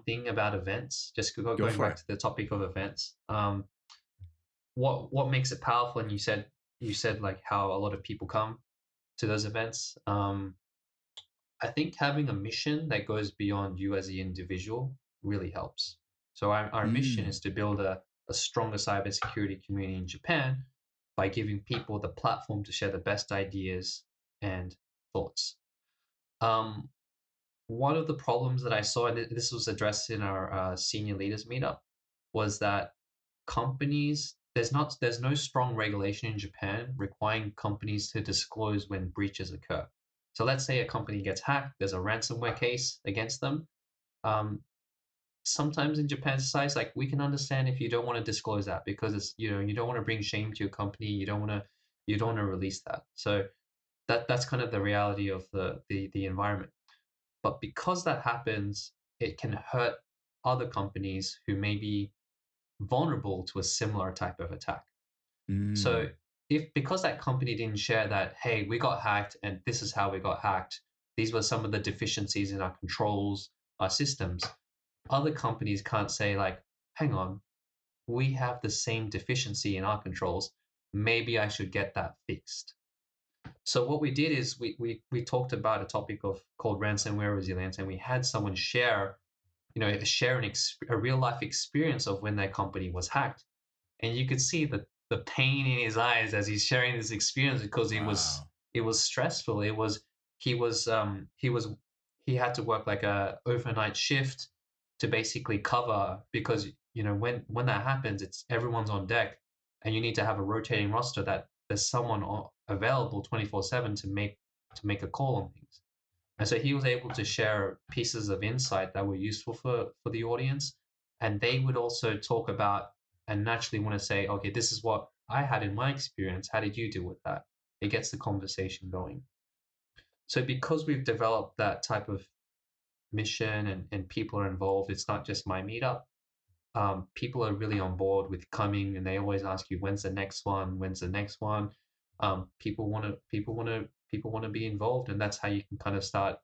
thing about events, just Go going for back it. to the topic of events, what makes it powerful? And you said like how a lot of people come to those events. I think having a mission that goes beyond you as the individual really helps. So our mission Mm, is to build a stronger cybersecurity community in Japan by giving people the platform to share the best ideas and thoughts. Um, One of the problems that I saw, and this was addressed in our senior leaders meetup, was that companies there's no strong regulation in Japan requiring companies to disclose when breaches occur. So let's say a company gets hacked, there's a ransomware case against them. Um, Sometimes in Japan society, like we can understand if you don't want to disclose that because it's you don't want to bring shame to your company, you don't want to release that. So that's kind of the reality of the environment. But because that happens, it can hurt other companies who may be vulnerable to a similar type of attack. So mm, if because that company didn't share that, hey, we got hacked and this is how we got hacked, these were some of the deficiencies in our controls, our systems, other companies can't say like, hang on, we have the same deficiency in our controls. Maybe I should get that fixed. So what we did is we talked about a topic of called ransomware resilience, and we had someone share, a real life experience of when their company was hacked, and you could see the pain in his eyes as he's sharing this experience because wow. it was stressful. It was he was he was he had to work like a overnight shift to basically cover because when that happens, it's everyone's on deck, and you need to have a rotating roster that there's someone available 24/7 to make a call on things. And so he was able to share pieces of insight that were useful for the audience. And they would also talk about and naturally want to say, okay, this is what I had in my experience. How did you deal with that? It gets the conversation going. So because we've developed that type of mission and people are involved, it's not just my meetup. People are really on board with coming and they always ask you, when's the next one? When's the next one? People want to be involved. And that's how you can kind of start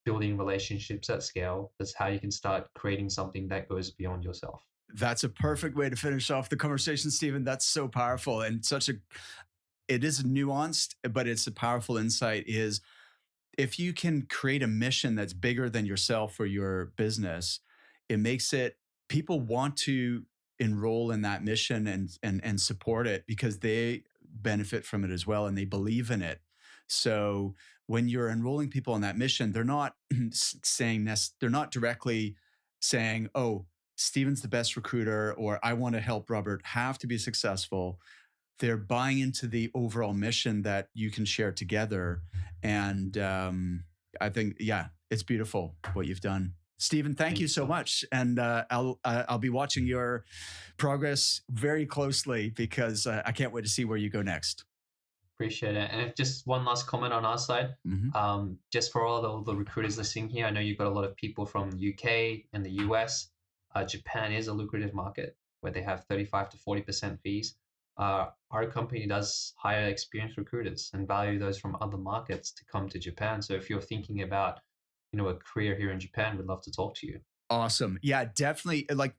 building relationships at scale. That's how you can start creating something that goes beyond yourself. That's a perfect way to finish off the conversation, Stephen. That's so powerful and such a. It is nuanced, but it's a powerful insight. Is if you can create a mission that's bigger than yourself or your business, it makes it people want to enroll in that mission and support it because they benefit from it as well and they believe in it. So when you're enrolling people in that mission, they're not saying this, they're not directly saying, "Oh, Steven's the best recruiter," or "I want to help Robert have to be successful." They're buying into the overall mission that you can share together. And I think, yeah, it's beautiful what you've done. Stephen, thank Thank you you so so much. much, and I'll be watching your progress very closely because I can't wait to see where you go next. Appreciate it. And just one last comment on our side. Mhm. Just for all the recruiters listening here, I know you've got a lot of people from the UK and the US. Japan is a lucrative market where they have 35 to 40% fees. Our company does hire experienced recruiters and value those from other markets to come to Japan. So if you're thinking about, a career here in Japan, we'd love to talk to you. Awesome. Yeah, definitely. Like,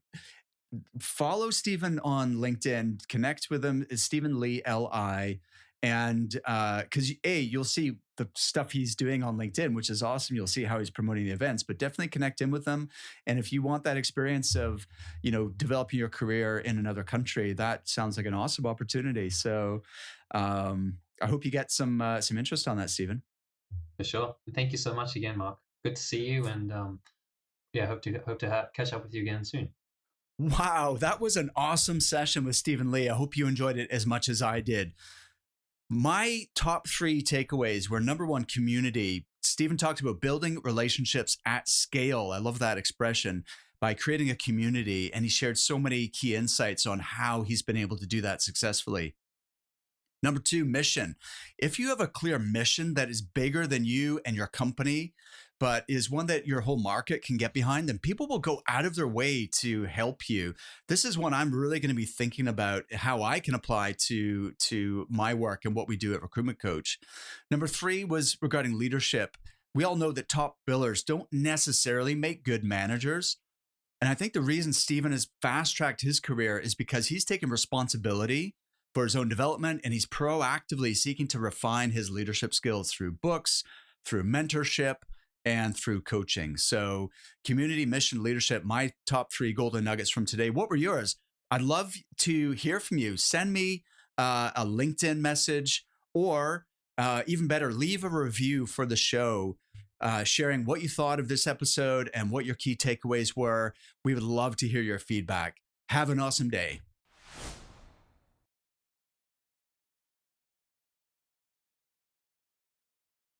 follow Stephen on LinkedIn, connect with him. It's Stephen Lee, Li. And because you'll see the stuff he's doing on LinkedIn, which is awesome. You'll see how he's promoting the events, but definitely connect in with them. And if you want that experience of, developing your career in another country, that sounds like an awesome opportunity. So I hope you get some interest on that, Stephen. For sure. Thank you so much again, Mark. Good to see you, and yeah, hope to catch up with you again soon. Wow, that was an awesome session with Stephen Lee. I hope you enjoyed it as much as I did. My top 3 takeaways were: number 1, community. Stephen talked about building relationships at scale. I love that expression, by creating a community. And he shared so many key insights on how he's been able to do that successfully. Number 2, mission. If you have a clear mission that is bigger than you and your company, but is one that your whole market can get behind, then people will go out of their way to help you. This is one I'm really going to be thinking about how I can apply to my work and what we do at Recruitment Coach. Number 3 was regarding leadership. We all know that top billers don't necessarily make good managers. And I think the reason Stephen has fast-tracked his career is because he's taken responsibility for his own development, and he's proactively seeking to refine his leadership skills through books, through mentorship, and through coaching. So community, mission, leadership, my top 3 golden nuggets from today. What were yours? I'd love to hear from you. Send me a LinkedIn message, or even better, leave a review for the show, sharing what you thought of this episode and what your key takeaways were. We would love to hear your feedback. Have an awesome day.